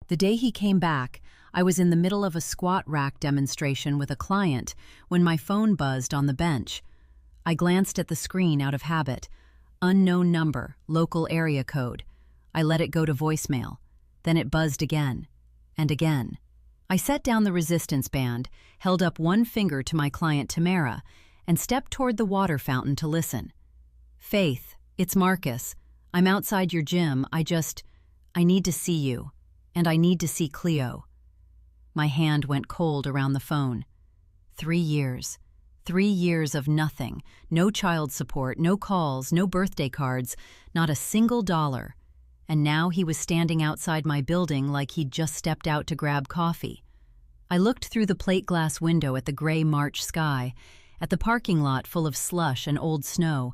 The day he came back, I was in the middle of a squat rack demonstration with a client when my phone buzzed on the bench. I glanced at the screen out of habit. Unknown number, local area code. I let it go to voicemail. Then it buzzed again. And again. I set down the resistance band, held up one finger to my client Tamara, and stepped toward the water fountain to listen. "Faith, it's Marcus. I'm outside your gym. I need to see you. And I need to see Cleo." My hand went cold around the phone. 3 years. 3 years of nothing. No child support, no calls, no birthday cards, not a single dollar. And now he was standing outside my building like he'd just stepped out to grab coffee. I looked through the plate glass window at the gray March sky, at the parking lot full of slush and old snow,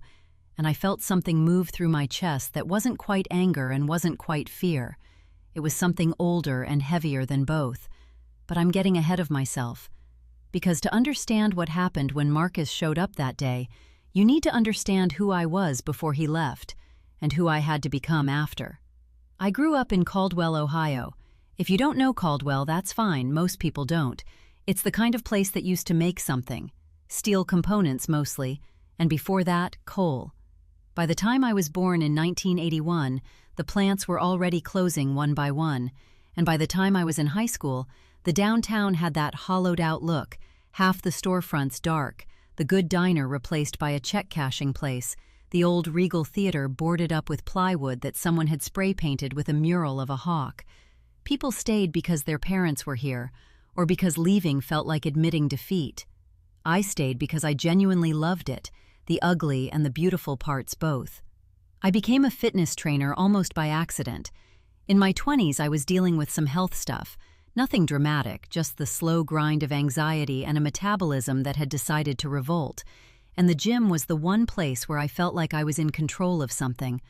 and I felt something move through my chest that wasn't quite anger and wasn't quite fear. It was something older and heavier than both. But I'm getting ahead of myself. Because to understand what happened when Marcus showed up that day, you need to understand who I was before he left, and who I had to become after. I grew up in Caldwell, Ohio. If you don't know Caldwell, that's fine, most people don't. It's the kind of place that used to make something. Steel components mostly, and before that, coal. By the time I was born in 1981, the plants were already closing one by one, and by the time I was in high school, the downtown had that hollowed-out look, half the storefronts dark, the good diner replaced by a check-cashing place, the old Regal Theater boarded up with plywood that someone had spray-painted with a mural of a hawk. People stayed because their parents were here, or because leaving felt like admitting defeat. I stayed because I genuinely loved it, the ugly and the beautiful parts both. I became a fitness trainer almost by accident. In my 20s, I was dealing with some health stuff. Nothing dramatic, just the slow grind of anxiety and a metabolism that had decided to revolt. And the gym was the one place where I felt like I was in control of something.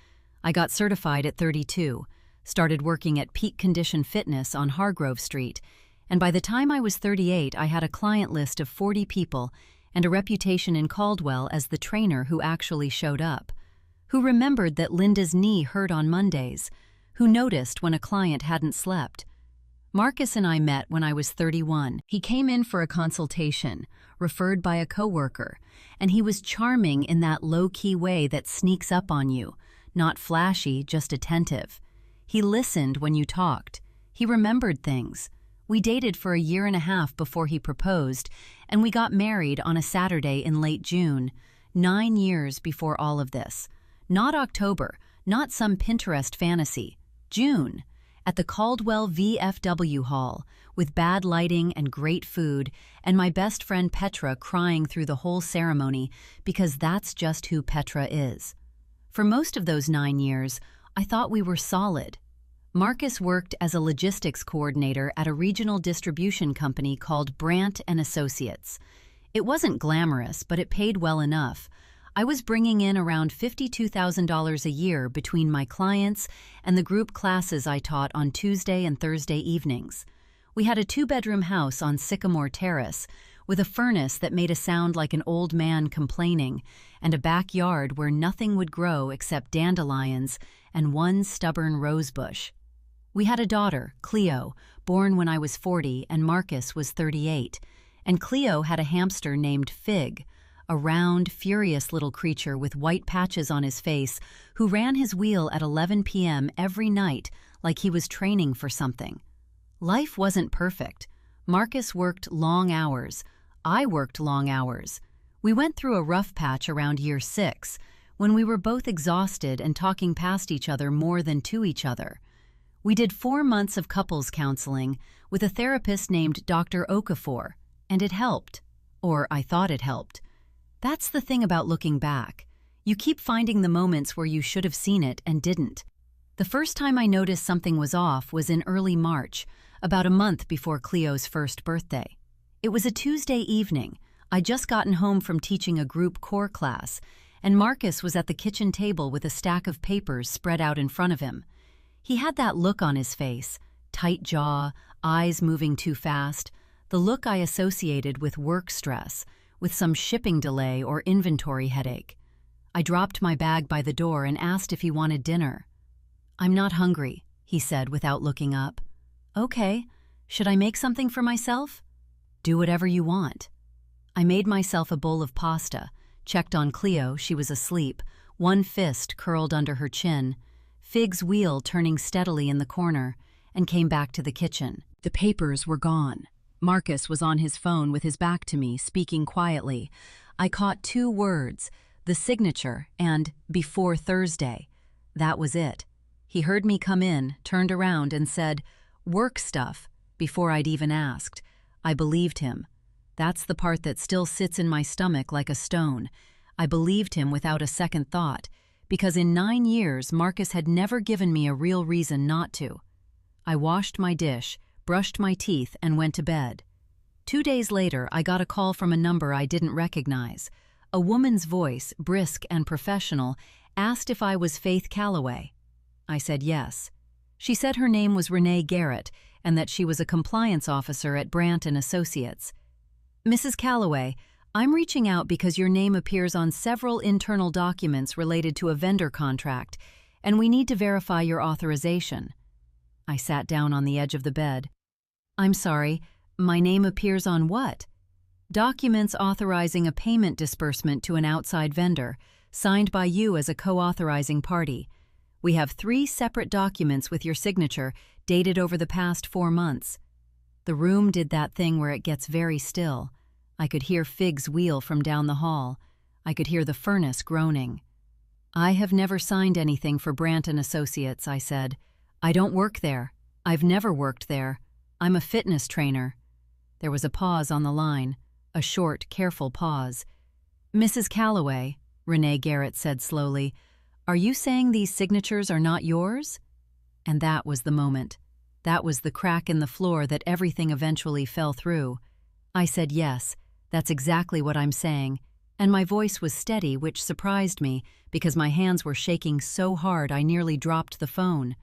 I got certified at 32, started working at Peak Condition Fitness on Hargrove Street, and by the time I was 38, I had a client list of 40 people and a reputation in Caldwell as the trainer who actually showed up, who remembered that Linda's knee hurt on Mondays, who noticed when a client hadn't slept. Marcus and I met when I was 31. He came in for a consultation, referred by a coworker, and he was charming in that low-key way that sneaks up on you, not flashy, just attentive. He listened when you talked. He remembered things. We dated for a year and a half before he proposed, and we got married on a Saturday in late June, 9 years before all of this. Not October, not some Pinterest fantasy. June. At the Caldwell VFW Hall, with bad lighting and great food, and my best friend Petra crying through the whole ceremony because that's just who Petra is. For most of those 9 years, I thought we were solid. Marcus worked as a logistics coordinator at a regional distribution company called Brandt and Associates. It wasn't glamorous, but it paid well enough. I was bringing in around $52,000 a year between my clients and the group classes I taught on Tuesday and Thursday evenings. We had a 2-bedroom house on Sycamore Terrace with a furnace that made a sound like an old man complaining and a backyard where nothing would grow except dandelions and one stubborn rosebush. We had a daughter, Cleo, born when I was 40 and Marcus was 38, and Cleo had a hamster named Fig, a round, furious little creature with white patches on his face who ran his wheel at 11 p.m. every night like he was training for something. Life wasn't perfect. Marcus worked long hours. I worked long hours. We went through a rough patch around year 6, when we were both exhausted and talking past each other more than to each other. We did 4 months of couples counseling with a therapist named Dr. Okafor, and it helped. Or I thought it helped. That's the thing about looking back. You keep finding the moments where you should have seen it and didn't. The first time I noticed something was off was in early March, about a month before Cleo's first birthday. It was a Tuesday evening. I'd just gotten home from teaching a group core class, and Marcus was at the kitchen table with a stack of papers spread out in front of him. He had that look on his face, tight jaw, eyes moving too fast, the look I associated with work stress, with some shipping delay or inventory headache. I dropped my bag by the door and asked if he wanted dinner. "I'm not hungry," he said without looking up. Okay, should I make something for myself? Do whatever you want. I made myself a bowl of pasta, checked on Cleo, she was asleep, one fist curled under her chin, Fig's wheel turning steadily in the corner, and came back to the kitchen. The papers were gone. Marcus was on his phone with his back to me, speaking quietly. I caught 2 words, the signature and before Thursday. That was it. He heard me come in, turned around, and said, "Work stuff," before I'd even asked. I believed him. That's the part that still sits in my stomach like a stone. I believed him without a second thought, because in 9 years Marcus had never given me a real reason not to. I washed my dish, brushed my teeth, and went to bed. 2 days later, I got a call from a number I didn't recognize. A woman's voice, brisk and professional, asked if I was Faith Calloway. I said yes. She said her name was Renee Garrett and that she was a compliance officer at Brandt & Associates. "Mrs. Calloway, I'm reaching out because your name appears on several internal documents related to a vendor contract, and we need to verify your authorization." I sat down on the edge of the bed. "I'm sorry, my name appears on what?" "Documents authorizing a payment disbursement to an outside vendor, signed by you as a co-authorizing party. We have 3 separate documents with your signature dated over the past 4 months. The room did that thing where it gets very still. I could hear Fig's wheel from down the hall. I could hear the furnace groaning. "I have never signed anything for Brandt & Associates," I said. "I don't work there. I've never worked there. I'm a fitness trainer." There was a pause on the line, a short, careful pause. "Mrs. Calloway," Renee Garrett said slowly, "are you saying these signatures are not yours?" And that was the moment. That was the crack in the floor that everything eventually fell through. I said yes, that's exactly what I'm saying, and my voice was steady, which surprised me because my hands were shaking so hard I nearly dropped the phone.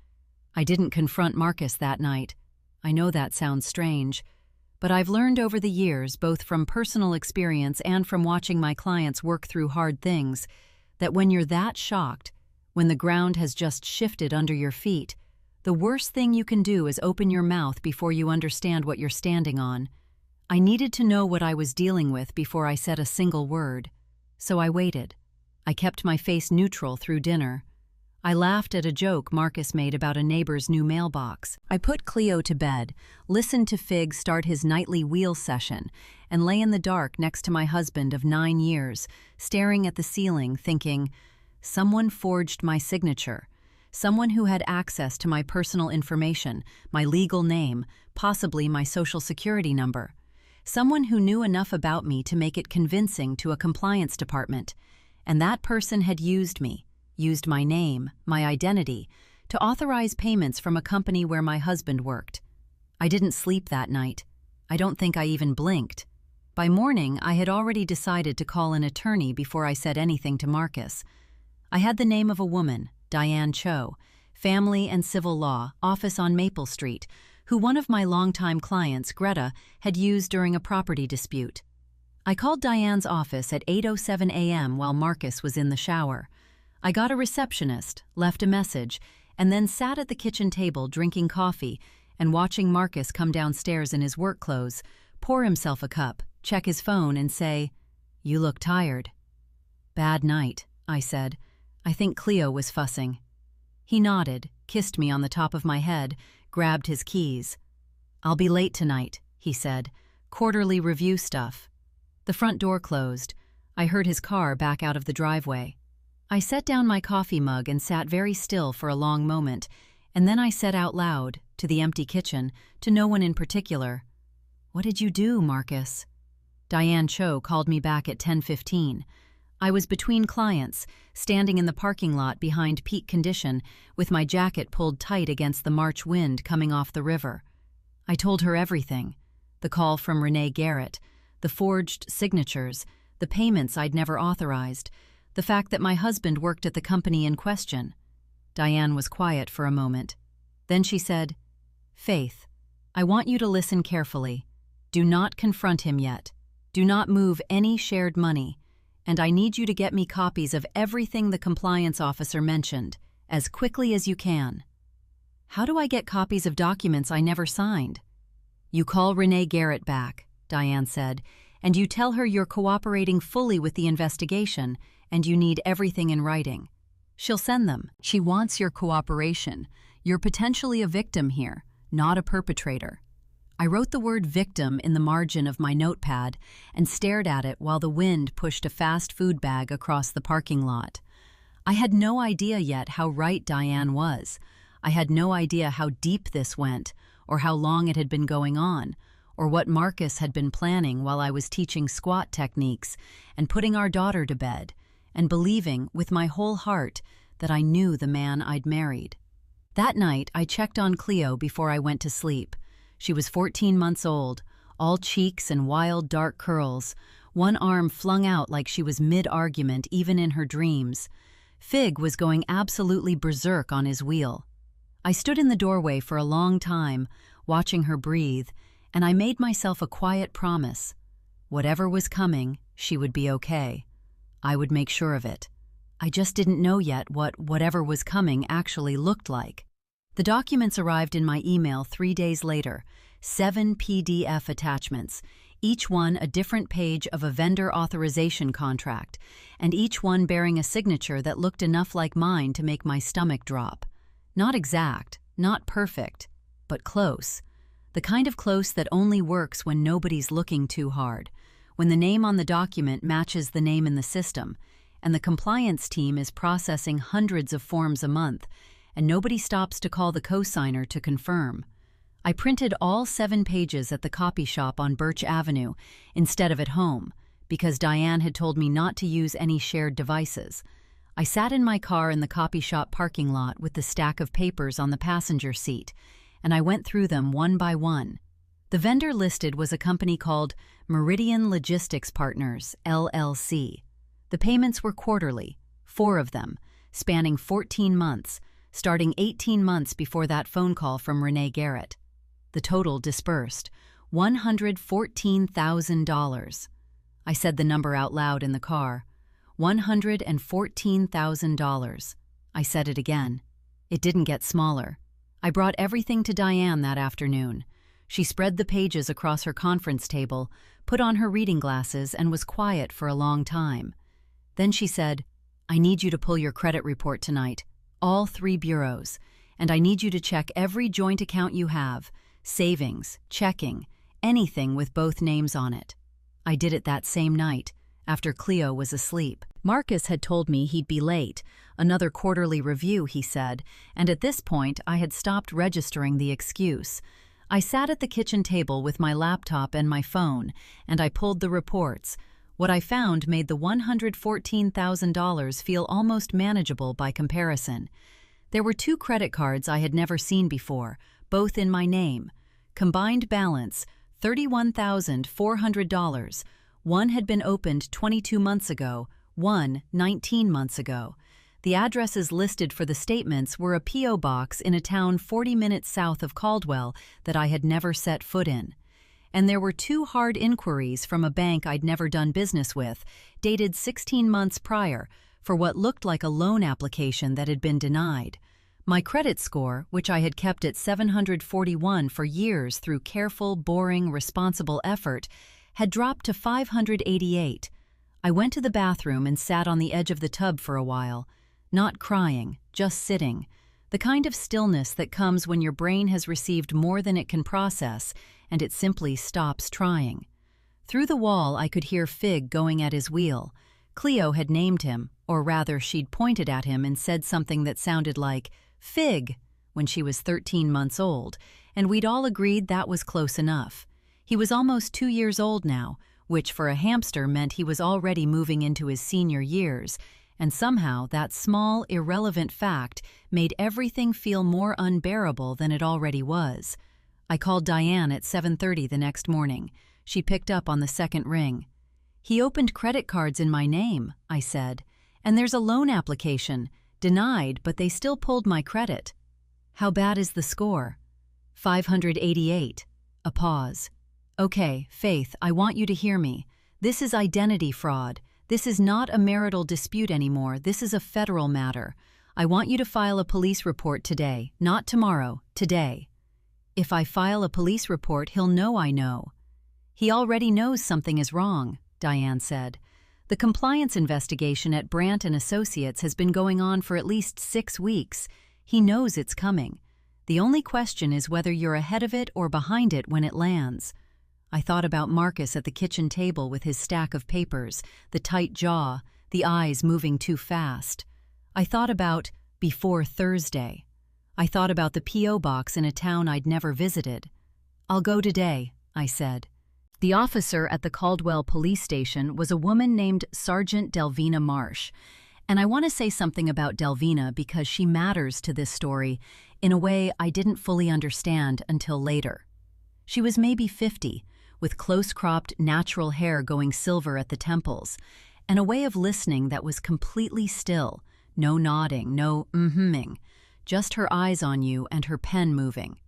I didn't confront Marcus that night. I know that sounds strange, but I've learned over the years, both from personal experience and from watching my clients work through hard things, that when you're that shocked, when the ground has just shifted under your feet, the worst thing you can do is open your mouth before you understand what you're standing on. I needed to know what I was dealing with before I said a single word. So I waited. I kept my face neutral through dinner. I laughed at a joke Marcus made about a neighbor's new mailbox. I put Cleo to bed, listened to Fig start his nightly wheel session, and lay in the dark next to my husband of 9 years, staring at the ceiling, thinking, someone forged my signature. Someone who had access to my personal information, my legal name, possibly my social security number. Someone who knew enough about me to make it convincing to a compliance department. And that person had used me, used my name, my identity, to authorize payments from a company where my husband worked. I didn't sleep that night. I don't think I even blinked. By morning, I had already decided to call an attorney before I said anything to Marcus. I had the name of a woman, Diane Cho, family and civil law, office on Maple Street, who one of my longtime clients, Greta, had used during a property dispute. I called Diane's office at 8:07 a.m. while Marcus was in the shower. I got a receptionist, left a message, and then sat at the kitchen table drinking coffee and watching Marcus come downstairs in his work clothes, pour himself a cup, check his phone, and say, "You look tired." "Bad night," I said. "I think Cleo was fussing." He nodded, kissed me on the top of my head, grabbed his keys. "I'll be late tonight," he said. "Quarterly review stuff." The front door closed. I heard his car back out of the driveway. I set down my coffee mug and sat very still for a long moment, and then I said out loud, to the empty kitchen, to no one in particular, "What did you do, Marcus?" Diane Cho called me back at 10:15. I was between clients, standing in the parking lot behind peak condition, with my jacket pulled tight against the March wind coming off the river. I told her everything. The call from Renee Garrett, the forged signatures, the payments I'd never authorized, the fact that my husband worked at the company in question. Diane was quiet for a moment. Then she said, "Faith, I want you to listen carefully. Do not confront him yet. Do not move any shared money. And I need you to get me copies of everything the compliance officer mentioned, as quickly as you can." How do I get copies of documents I never signed? You call Renee Garrett back, Diane said, and you tell her you're cooperating fully with the investigation and you need everything in writing. She'll send them. She wants your cooperation. You're potentially a victim here, not a perpetrator. I wrote the word victim in the margin of my notepad and stared at it while the wind pushed a fast food bag across the parking lot. I had no idea yet how right Diane was. I had no idea how deep this went, or how long it had been going on, or what Marcus had been planning while I was teaching squat techniques and putting our daughter to bed, and believing with my whole heart that I knew the man I'd married. That night, I checked on Cleo before I went to sleep. She was 14 months old, all cheeks and wild dark curls, one arm flung out like she was mid-argument even in her dreams. Fig was going absolutely berserk on his wheel. I stood in the doorway for a long time, watching her breathe, and I made myself a quiet promise. Whatever was coming, she would be okay. I would make sure of it. I just didn't know yet what whatever was coming actually looked like. The documents arrived in my email 3 days later, 7 PDF attachments, each one a different page of a vendor authorization contract, and each one bearing a signature that looked enough like mine to make my stomach drop. Not exact, not perfect, but close. The kind of close that only works when nobody's looking too hard, when the name on the document matches the name in the system, and the compliance team is processing hundreds of forms a month, and nobody stops to call the co-signer to confirm. I printed all 7 pages at the copy shop on Birch Avenue instead of at home, because Diane had told me not to use any shared devices. I sat in my car in the copy shop parking lot with the stack of papers on the passenger seat, and I went through them one by one. The vendor listed was a company called Meridian Logistics Partners, LLC. The payments were quarterly, 4 of them, spanning 14 months, starting 18 months before that phone call from Renee Garrett. The total dispersed, $114,000. I said the number out loud in the car. $114,000. I said it again. It didn't get smaller. I brought everything to Diane that afternoon. She spread the pages across her conference table, put on her reading glasses, and was quiet for a long time. Then she said, "I need you to pull your credit report tonight, all 3 bureaus, and I need you to check every joint account you have, savings, checking, anything with both names on it." I did it that same night, after Cleo was asleep. Marcus had told me he'd be late, another quarterly review, he said, and at this point I had stopped registering the excuse. I sat at the kitchen table with my laptop and my phone, and I pulled the reports. What I found made the $114,000 feel almost manageable by comparison. There were 2 credit cards I had never seen before, both in my name. Combined balance, $31,400. One had been opened 22 months ago, one 19 months ago. The addresses listed for the statements were a P.O. box in a town 40 minutes south of Caldwell that I had never set foot in. And there were 2 hard inquiries from a bank I'd never done business with, dated 16 months prior, for what looked like a loan application that had been denied. My credit score, which I had kept at 741 for years through careful, boring, responsible effort, had dropped to 588. I went to the bathroom and sat on the edge of the tub for a while, not crying, just sitting, the kind of stillness that comes when your brain has received more than it can process and it simply stops trying. Through the wall I could hear Fig going at his wheel. Cleo had named him, or rather she'd pointed at him and said something that sounded like, "Fig," when she was 13 months old, and we'd all agreed that was close enough. He was almost 2 years old now, which for a hamster meant he was already moving into his senior years, and somehow that small, irrelevant fact made everything feel more unbearable than it already was. I called Diane at 7:30 the next morning. She picked up on the second ring. "He opened credit cards in my name," I said, "and there's a loan application. Denied, but they still pulled my credit." "How bad is the score?" 588. A pause. "Okay, Faith, I want you to hear me. This is identity fraud. This is not a marital dispute anymore. This is a federal matter. I want you to file a police report today, not tomorrow, today. If I file a police report, he'll know I know. He already knows something is wrong, Diane said. The compliance investigation at Brandt & Associates has been going on for at least 6 weeks. He knows it's coming. The only question is whether you're ahead of it or behind it when it lands. I thought about Marcus at the kitchen table with his stack of papers, the tight jaw, the eyes moving too fast. I thought about before Thursday. I thought about the P.O. box in a town I'd never visited. "I'll go today," I said. The officer at the Caldwell police station was a woman named Sergeant Delvina Marsh, and I want to say something about Delvina because she matters to this story in a way I didn't fully understand until later. She was maybe 50, with close-cropped natural hair going silver at the temples, and a way of listening that was completely still, no nodding, no mm-hmming, just her eyes on you and her pen moving.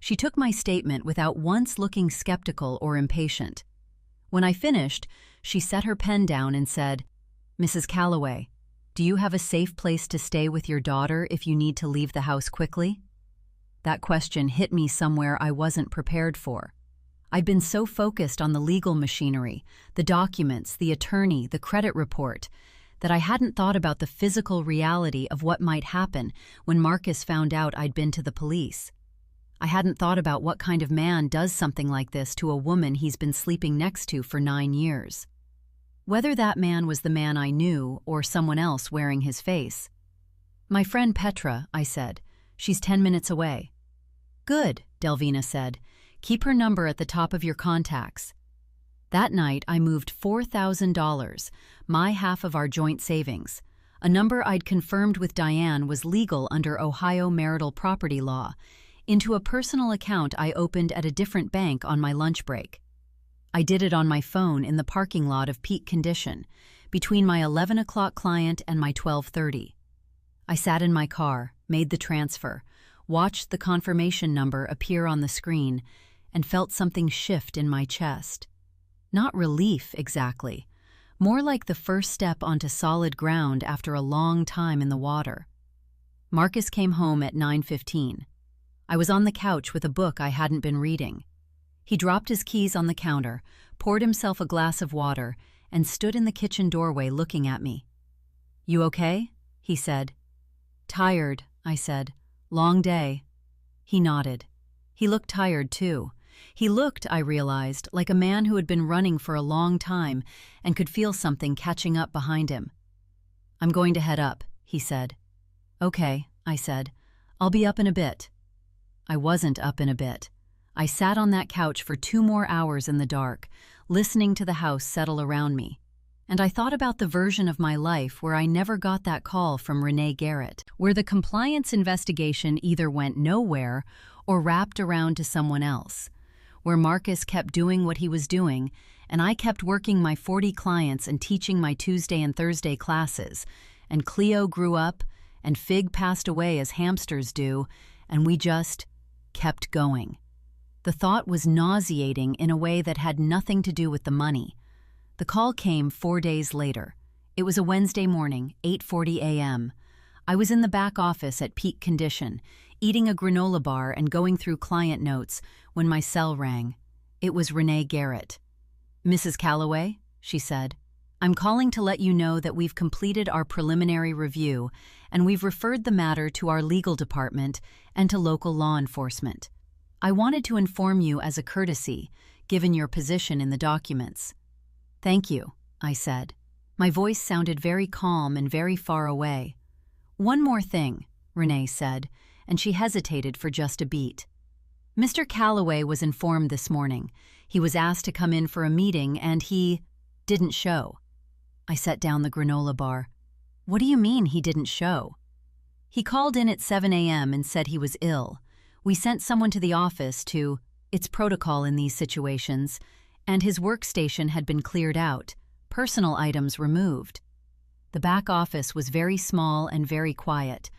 She took my statement without once looking skeptical or impatient. When I finished, she set her pen down and said, "Mrs. Calloway, do you have a safe place to stay with your daughter if you need to leave the house quickly?" That question hit me somewhere I wasn't prepared for. I'd been so focused on the legal machinery, the documents, the attorney, the credit report, that I hadn't thought about the physical reality of what might happen when Marcus found out I'd been to the police. I hadn't thought about what kind of man does something like this to a woman he's been sleeping next to for 9 years. Whether that man was the man I knew or someone else wearing his face. "My friend Petra," I said. "She's 10 minutes away." "Good," Delvina said. "Keep her number at the top of your contacts." That night, I moved $4,000, my half of our joint savings, a number I'd confirmed with Diane was legal under Ohio marital property law, into a personal account I opened at a different bank on my lunch break. I did it on my phone in the parking lot of Peak Condition, between my 11 o'clock client and my 12:30. I sat in my car, made the transfer, watched the confirmation number appear on the screen, and felt something shift in my chest. Not relief, exactly. More like the first step onto solid ground after a long time in the water. Marcus came home at 9:15. I was on the couch with a book I hadn't been reading. He dropped his keys on the counter, poured himself a glass of water, and stood in the kitchen doorway looking at me. "You okay?" he said. "Tired," I said. "Long day." He nodded. He looked tired, too. He looked, I realized, like a man who had been running for a long time and could feel something catching up behind him. "I'm going to head up," he said. "Okay," I said. "I'll be up in a bit." I wasn't up in a bit. I sat on that couch for 2 more hours in the dark, listening to the house settle around me. And I thought about the version of my life where I never got that call from Renee Garrett, where the compliance investigation either went nowhere or wrapped around to someone else, where Marcus kept doing what he was doing, and I kept working my 40 clients and teaching my Tuesday and Thursday classes, and Cleo grew up, and Fig passed away as hamsters do, and we just kept going. The thought was nauseating in a way that had nothing to do with the money. The call came 4 days later. It was a Wednesday morning, 8:40 a.m. I was in the back office at Peak Condition, eating a granola bar and going through client notes when my cell rang. It was Renee Garrett. "Mrs. Calloway," she said, "I'm calling to let you know that we've completed our preliminary review and we've referred the matter to our legal department and to local law enforcement. I wanted to inform you as a courtesy, given your position in the documents." "Thank you," I said. My voice sounded very calm and very far away. "One more thing," Renee said, and she hesitated for just a beat. "Mr. Calloway was informed this morning. He was asked to come in for a meeting and he didn't show." I set down the granola bar. "What do you mean he didn't show?" "He called in at 7 a.m. and said he was ill. We sent someone to the office to, it's protocol in these situations, and his workstation had been cleared out, personal items removed." The back office was very small and very quiet.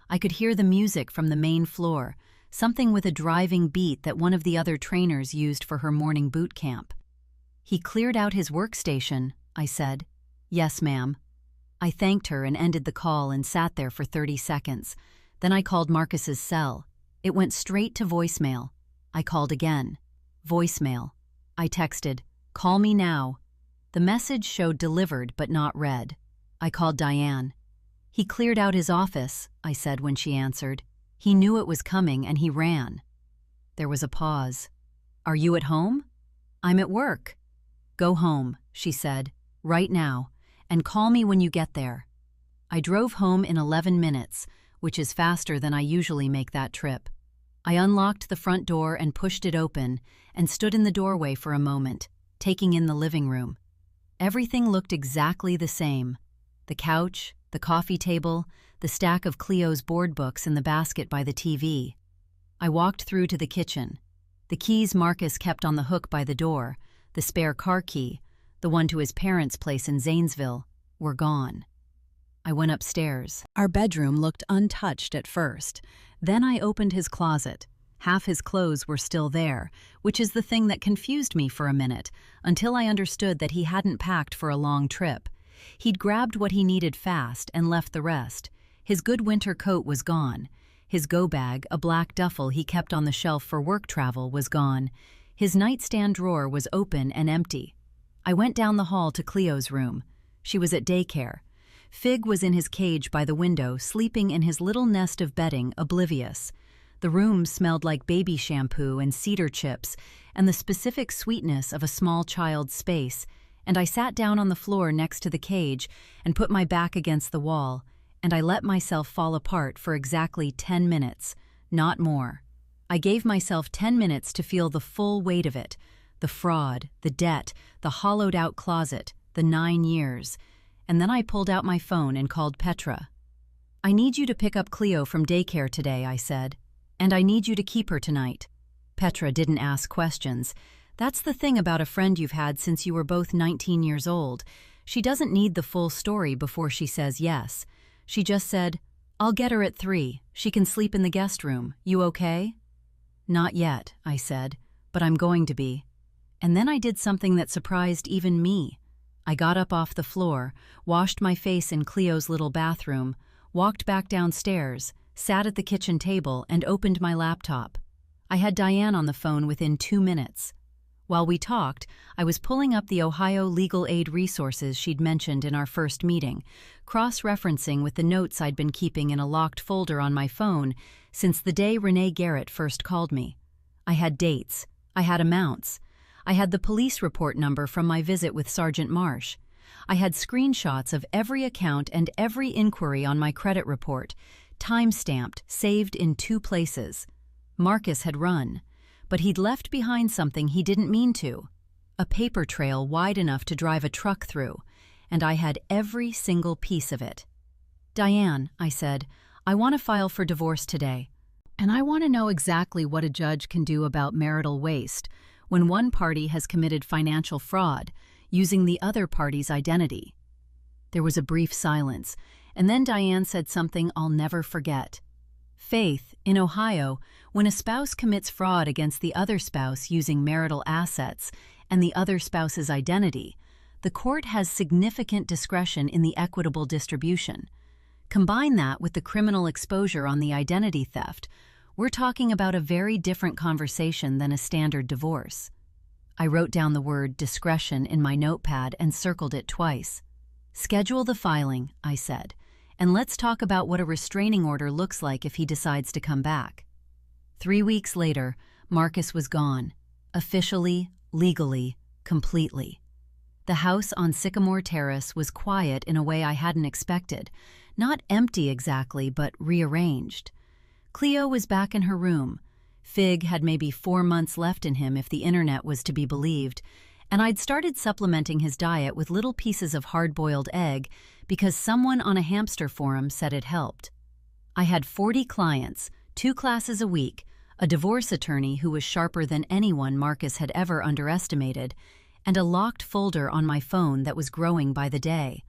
I could hear the music from the main floor, something with a driving beat that one of the other trainers used for her morning boot camp. "He cleared out his workstation," I said. "Yes, ma'am." I thanked her and ended the call and sat there for 30 seconds. Then I called Marcus's cell. It went straight to voicemail. I called again. Voicemail. I texted, "Call me now." The message showed delivered but not read. I called Diane. "He cleared out his office," I said when she answered. "He knew it was coming and he ran." There was a pause. "Are you at home?" "I'm at work." "Go home," she said, "right now, and call me when you get there." I drove home in 11 minutes, which is faster than I usually make that trip. I unlocked the front door and pushed it open and stood in the doorway for a moment, taking in the living room. Everything looked exactly the same. The couch, the coffee table, the stack of Cleo's board books in the basket by the TV. I walked through to the kitchen. The keys Marcus kept on the hook by the door, the spare car key, the one to his parents' place in Zanesville, were gone. I went upstairs. Our bedroom looked untouched at first. Then I opened his closet. Half his clothes were still there, which is the thing that confused me for a minute, until I understood that he hadn't packed for a long trip. He'd grabbed what he needed fast and left the rest. His good winter coat was gone. His go bag, a black duffel he kept on the shelf for work travel, was gone. His nightstand drawer was open and empty. I went down the hall to Cleo's room. She was at daycare. Fig was in his cage by the window, sleeping in his little nest of bedding, oblivious. The room smelled like baby shampoo and cedar chips and the specific sweetness of a small child's space, and I sat down on the floor next to the cage and put my back against the wall, and I let myself fall apart for exactly 10 minutes, not more. I gave myself 10 minutes to feel the full weight of it, the fraud, the debt, the hollowed-out closet, the 9 years. And then I pulled out my phone and called Petra. "I need you to pick up Cleo from daycare today," I said. "And I need you to keep her tonight." Petra didn't ask questions. That's the thing about a friend you've had since you were both 19 years old. She doesn't need the full story before she says yes. She just said, "I'll get her at 3. She can sleep in the guest room. You okay?" "Not yet," I said, "but I'm going to be." And then I did something that surprised even me. I got up off the floor, washed my face in Cleo's little bathroom, walked back downstairs, sat at the kitchen table, and opened my laptop. I had Diane on the phone within 2 minutes. While we talked, I was pulling up the Ohio legal aid resources she'd mentioned in our first meeting, cross-referencing with the notes I'd been keeping in a locked folder on my phone since the day Renee Garrett first called me. I had dates. I had amounts. I had the police report number from my visit with Sergeant Marsh. I had screenshots of every account and every inquiry on my credit report, time-stamped, saved in 2 places. Marcus had run, but he'd left behind something he didn't mean to, a paper trail wide enough to drive a truck through, and I had every single piece of it. "Diane," I said, "I want to file for divorce today, and I want to know exactly what a judge can do about marital waste when one party has committed financial fraud using the other party's identity." There was a brief silence, and then Diane said something I'll never forget. "Faith, in Ohio, when a spouse commits fraud against the other spouse using marital assets and the other spouse's identity, the court has significant discretion in the equitable distribution. Combine that with the criminal exposure on the identity theft, we're talking about a very different conversation than a standard divorce." I wrote down the word discretion in my notepad and circled it twice. "Schedule the filing," I said, "and let's talk about what a restraining order looks like if he decides to come back." 3 weeks later, Marcus was gone. Officially, legally, completely. The house on Sycamore Terrace was quiet in a way I hadn't expected. Not empty exactly, but rearranged. Cleo was back in her room. Fig had maybe 4 months left in him if the internet was to be believed, and I'd started supplementing his diet with little pieces of hard-boiled egg because someone on a hamster forum said it helped. I had 40 clients, 2 classes a week, a divorce attorney who was sharper than anyone Marcus had ever underestimated, and a locked folder on my phone that was growing by the day.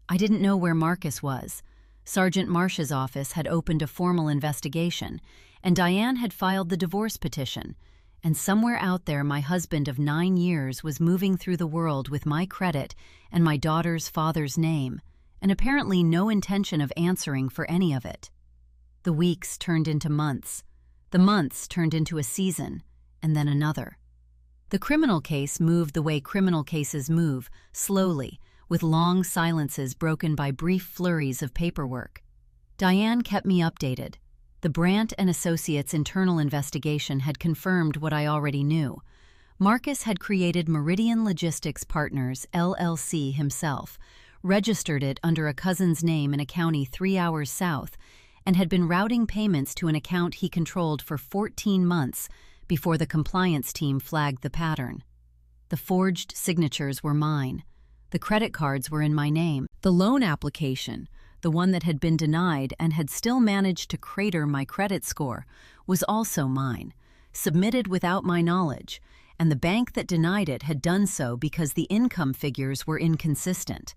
I didn't know where Marcus was. Sergeant Marsh's office had opened a formal investigation, and Diane had filed the divorce petition, and somewhere out there my husband of 9 years was moving through the world with my credit and my daughter's father's name, and apparently no intention of answering for any of it. The weeks turned into months. The months turned into a season, and then another. The criminal case moved the way criminal cases move, slowly, with long silences broken by brief flurries of paperwork. Diane kept me updated. The Brandt and Associates internal investigation had confirmed what I already knew. Marcus had created Meridian Logistics Partners, LLC himself, registered it under a cousin's name in a county 3 hours south, and had been routing payments to an account he controlled for 14 months before the compliance team flagged the pattern. The forged signatures were mine. The credit cards were in my name. The loan application, the one that had been denied and had still managed to crater my credit score, was also mine, submitted without my knowledge, and the bank that denied it had done so because the income figures were inconsistent,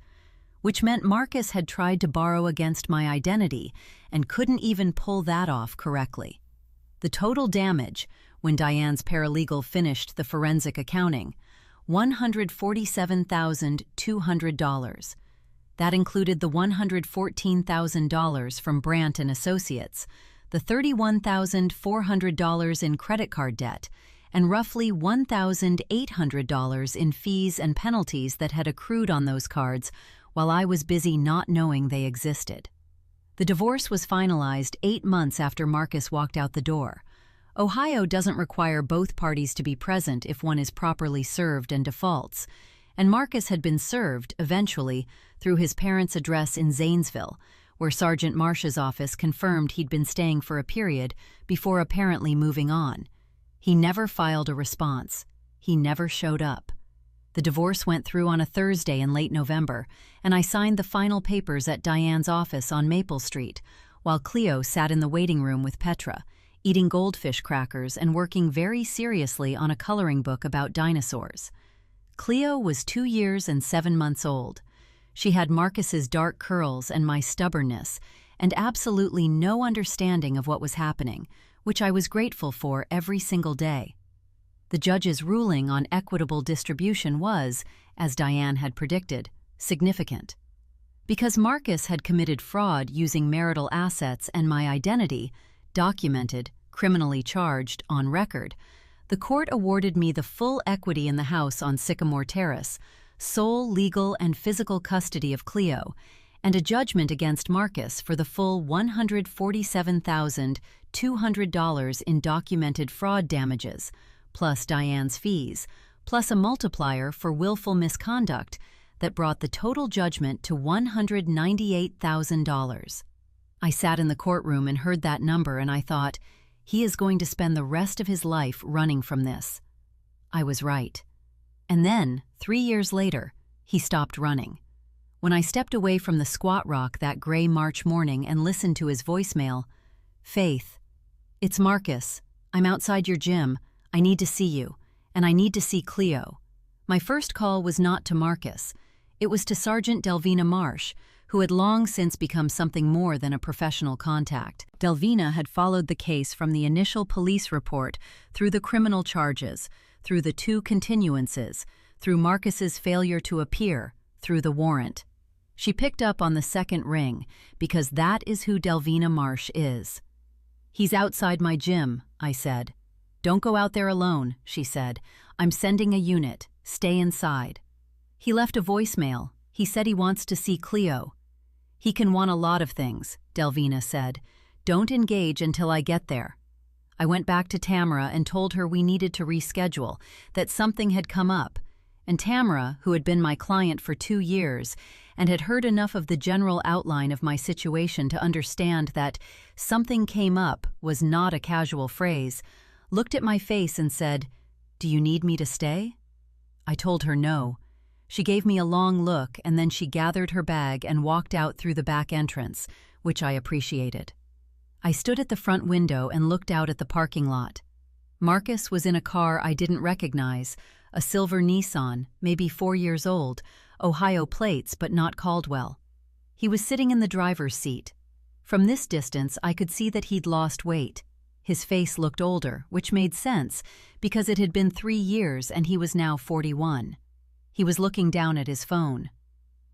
which meant Marcus had tried to borrow against my identity and couldn't even pull that off correctly. The total damage, when Diane's paralegal finished the forensic accounting, $147,200. That included the $114,000 from Brandt and Associates, the $31,400 in credit card debt, and roughly $1,800 in fees and penalties that had accrued on those cards while I was busy not knowing they existed. The divorce was finalized 8 months after Marcus walked out the door. Ohio doesn't require both parties to be present if one is properly served and defaults, and Marcus had been served, eventually, through his parents' address in Zanesville, where Sergeant Marsh's office confirmed he'd been staying for a period before apparently moving on. He never filed a response. He never showed up. The divorce went through on a Thursday in late November, and I signed the final papers at Diane's office on Maple Street, while Cleo sat in the waiting room with Petra, eating goldfish crackers and working very seriously on a coloring book about dinosaurs. Cleo was 2 years and 7 months old. She had Marcus's dark curls and my stubbornness, and absolutely no understanding of what was happening, which I was grateful for every single day. The judge's ruling on equitable distribution was, as Diane had predicted, significant. Because Marcus had committed fraud using marital assets and my identity, documented, criminally charged, on record, the court awarded me the full equity in the house on Sycamore Terrace, sole legal and physical custody of Cleo, and a judgment against Marcus for the full $147,200 in documented fraud damages, plus Diane's fees, plus a multiplier for willful misconduct that brought the total judgment to $198,000. I sat in the courtroom and heard that number, and I thought, he is going to spend the rest of his life running from this. I was right. And then, 3 years later, he stopped running. When I stepped away from the squat rock that gray March morning and listened to his voicemail, "Faith, it's Marcus. I'm outside your gym. I need to see you, and I need to see Cleo." My first call was not to Marcus. It was to Sergeant Delvina Marsh, who had long since become something more than a professional contact. Delvina had followed the case from the initial police report, through the criminal charges, through the 2 continuances, through Marcus's failure to appear, through the warrant. She picked up on the second ring, because that is who Delvina Marsh is. "He's outside my gym," I said. "Don't go out there alone," she said. "I'm sending a unit. Stay inside." He left a voicemail. He said he wants to see Cleo. "He can want a lot of things," Delvina said. "Don't engage until I get there." I went back to Tamara and told her we needed to reschedule, that something had come up, and Tamara, who had been my client for 2 years and had heard enough of the general outline of my situation to understand that "something came up" was not a casual phrase, looked at my face and said, "Do you need me to stay?" I told her no. She gave me a long look, and then she gathered her bag and walked out through the back entrance, which I appreciated. I stood at the front window and looked out at the parking lot. Marcus was in a car I didn't recognize, a silver Nissan, maybe 4 years old, Ohio plates but not Caldwell. He was sitting in the driver's seat. From this distance I could see that he'd lost weight. His face looked older, which made sense, because it had been 3 years and he was now 41. He was looking down at his phone.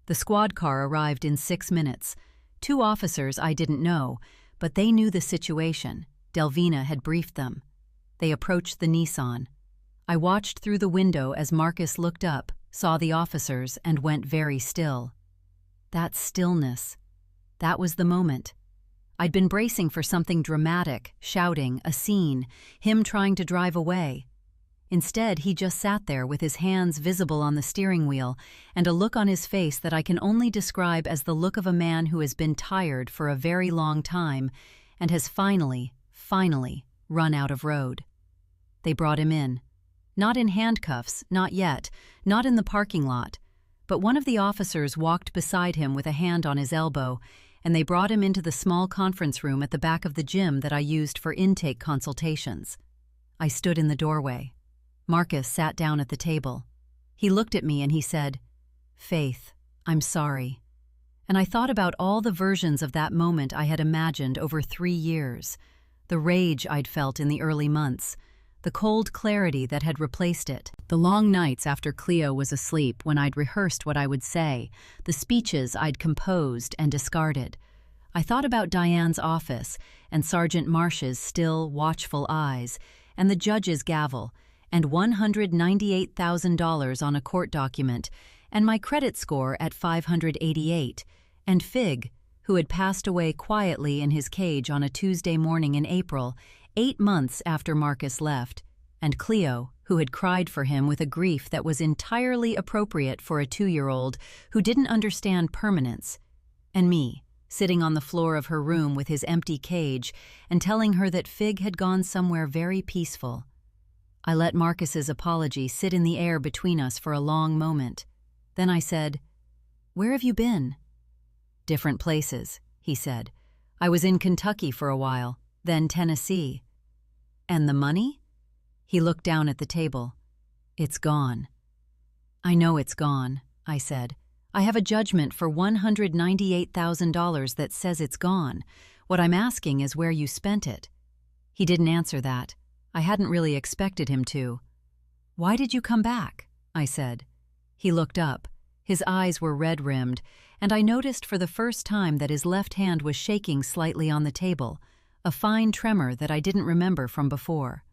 The squad car arrived in 6 minutes. 2 officers I didn't know, but they knew the situation. Delvina had briefed them. They approached the Nissan. I watched through the window as Marcus looked up, saw the officers, and went very still. That stillness. That was the moment. I'd been bracing for something dramatic, shouting, a scene, him trying to drive away. Instead, he just sat there with his hands visible on the steering wheel and a look on his face that I can only describe as the look of a man who has been tired for a very long time and has finally run out of road. They brought him in. Not in handcuffs, not yet, not in the parking lot, but one of the officers walked beside him with a hand on his elbow, and they brought him into the small conference room at the back of the gym that I used for intake consultations. I stood in the doorway. Marcus sat down at the table. He looked at me and he said, "Faith, I'm sorry." And I thought about all the versions of that moment I had imagined over 3 years, the rage I'd felt in the early months, the cold clarity that had replaced it, the long nights after Cleo was asleep when I'd rehearsed what I would say, the speeches I'd composed and discarded. I thought about Diane's office and Sergeant Marsh's still, watchful eyes, and the judge's gavel, and $198,000 on a court document, and my credit score at 588, and Fig, who had passed away quietly in his cage on a Tuesday morning in April, 8 months after Marcus left, and Cleo, who had cried for him with a grief that was entirely appropriate for a 2-year-old who didn't understand permanence, and me, sitting on the floor of her room with his empty cage and telling her that Fig had gone somewhere very peaceful. I let Marcus's apology sit in the air between us for a long moment. Then I said, "Where have you been?" "Different places," he said. "I was in Kentucky for a while, then Tennessee." "And the money?" He looked down at the table. "It's gone." "I know it's gone," I said. "I have a judgment for $198,000 that says it's gone. What I'm asking is where you spent it." He didn't answer that. I hadn't really expected him to. "Why did you come back?" I said. He looked up. His eyes were red-rimmed, and I noticed for the first time that his left hand was shaking slightly on the table, a fine tremor that I didn't remember from before.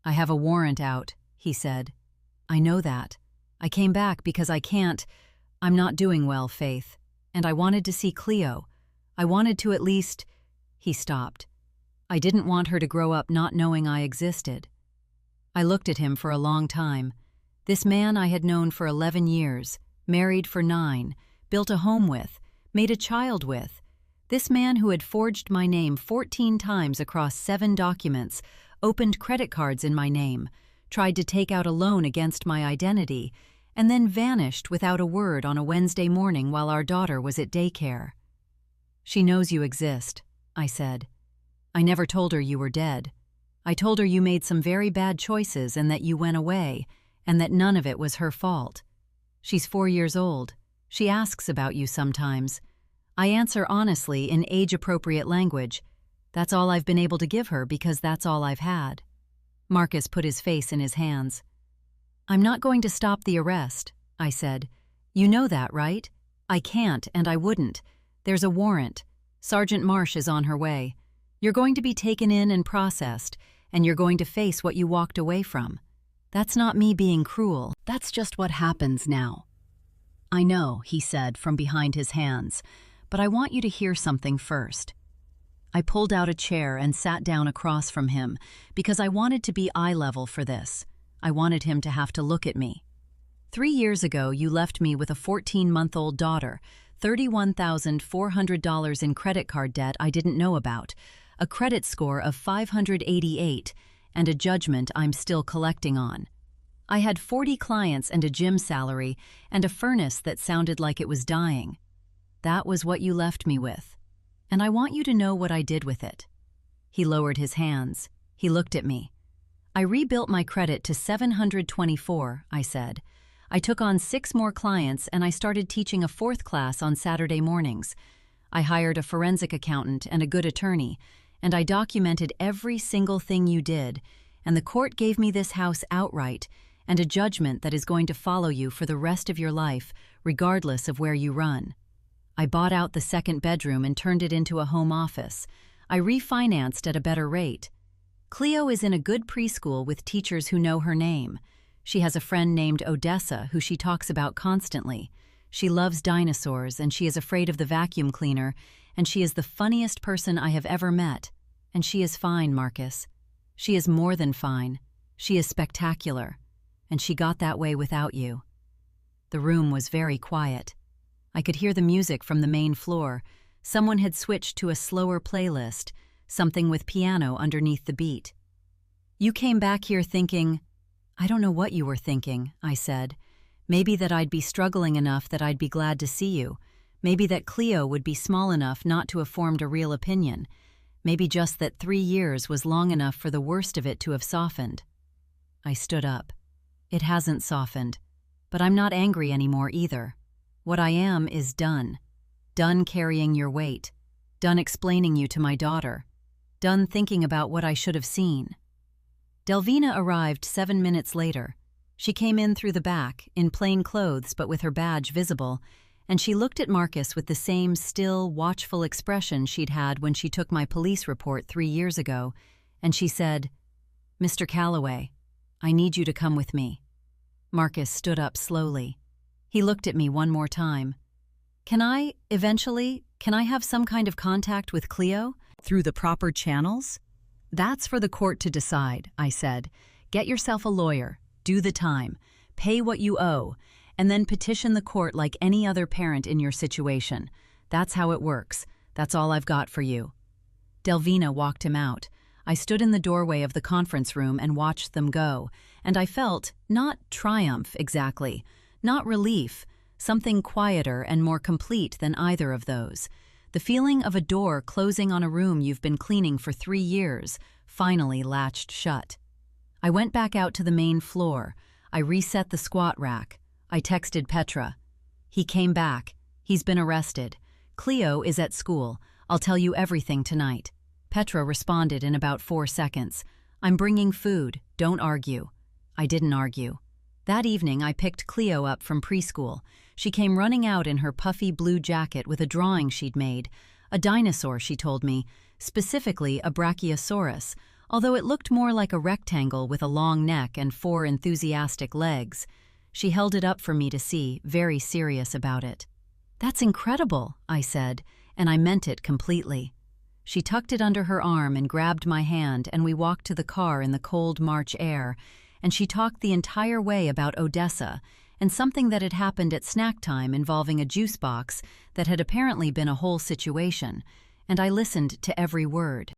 "I have a warrant out," he said. "I know that. I came back because I'm not doing well, Faith, and I wanted to see Cleo. I wanted to at least—" He stopped. I didn't want her to grow up not knowing I existed. I looked at him for a long time. This man I had known for 11 years, married for 9, built a home with, made a child with. This man who had forged my name 14 times across 7 documents, opened credit cards in my name, tried to take out a loan against my identity, and then vanished without a word on a Wednesday morning while our daughter was at daycare. "She knows you exist," I said. "I never told her you were dead. I told her you made some very bad choices and that you went away, and that none of it was her fault. She's 4 years old. She asks about you sometimes. I answer honestly in age-appropriate language. That's all I've been able to give her because that's all I've had." Marcus put his face in his hands. "I'm not going to stop the arrest," I said. "You know that, right? I can't and I wouldn't. There's a warrant. Sergeant Marsh is on her way. You're going to be taken in and processed, and you're going to face what you walked away from. That's not me being cruel. That's just what happens now." "I know," he said from behind his hands, "but I want you to hear something first." I pulled out a chair and sat down across from him because I wanted to be eye level for this. I wanted him to have to look at me. 3 years ago, you left me with a 14-month-old daughter, $31,400 in credit card debt I didn't know about, a credit score of 588, and a judgment I'm still collecting on. I had 40 clients and a gym salary and a furnace that sounded like it was dying. That was what you left me with. And I want you to know what I did with it." He lowered his hands. He looked at me. "I rebuilt my credit to 724, I said. I took on 6 more clients and I started teaching a 4th class on Saturday mornings. I hired a forensic accountant and a good attorney, and I documented every single thing you did, and the court gave me this house outright and a judgment that is going to follow you for the rest of your life, regardless of where you run. I bought out the second bedroom and turned it into a home office. I refinanced at a better rate. Cleo is in a good preschool with teachers who know her name. She has a friend named Odessa who she talks about constantly. She loves dinosaurs and she is afraid of the vacuum cleaner, and she is the funniest person I have ever met. And she is fine, Marcus. She is more than fine. She is spectacular. And she got that way without you. The room was very quiet. I could hear the music from the main floor. Someone had switched to a slower playlist, something with piano underneath the beat. You came back here thinking, I don't know what you were thinking, I said. Maybe that I'd be struggling enough that I'd be glad to see you. Maybe that Cleo would be small enough not to have formed a real opinion. Maybe just that 3 years was long enough for the worst of it to have softened. I stood up. It hasn't softened. But I'm not angry anymore either. What I am is done. Done carrying your weight. Done explaining you to my daughter. Done thinking about what I should have seen. Delvina arrived 7 minutes later. She came in through the back, in plain clothes but with her badge visible, and she looked at Marcus with the same still, watchful expression she'd had when she took my police report 3 years ago, and she said, Mr. Calloway, I need you to come with me. Marcus stood up slowly. He looked at me one more time. Can I have some kind of contact with Cleo? Through the proper channels? That's for the court to decide, I said. Get yourself a lawyer, do the time, pay what you owe, and then petition the court like any other parent in your situation. That's how it works. That's all I've got for you. Delvina walked him out. I stood in the doorway of the conference room and watched them go, and I felt, not triumph exactly, not relief, something quieter and more complete than either of those. The feeling of a door closing on a room you've been cleaning for 3 years, finally latched shut. I went back out to the main floor. I reset the squat rack. I texted Petra. He came back. He's been arrested. Cleo is at school. I'll tell you everything tonight. Petra responded in about 4 seconds. I'm bringing food. Don't argue. I didn't argue. That evening, I picked Cleo up from preschool. She came running out in her puffy blue jacket with a drawing she'd made. A dinosaur, she told me, specifically a brachiosaurus, although it looked more like a rectangle with a long neck and 4 enthusiastic legs. She held it up for me to see, very serious about it. That's incredible, I said, and I meant it completely. She tucked it under her arm and grabbed my hand, and we walked to the car in the cold March air, and she talked the entire way about Odessa and something that had happened at snack time involving a juice box that had apparently been a whole situation, and I listened to every word.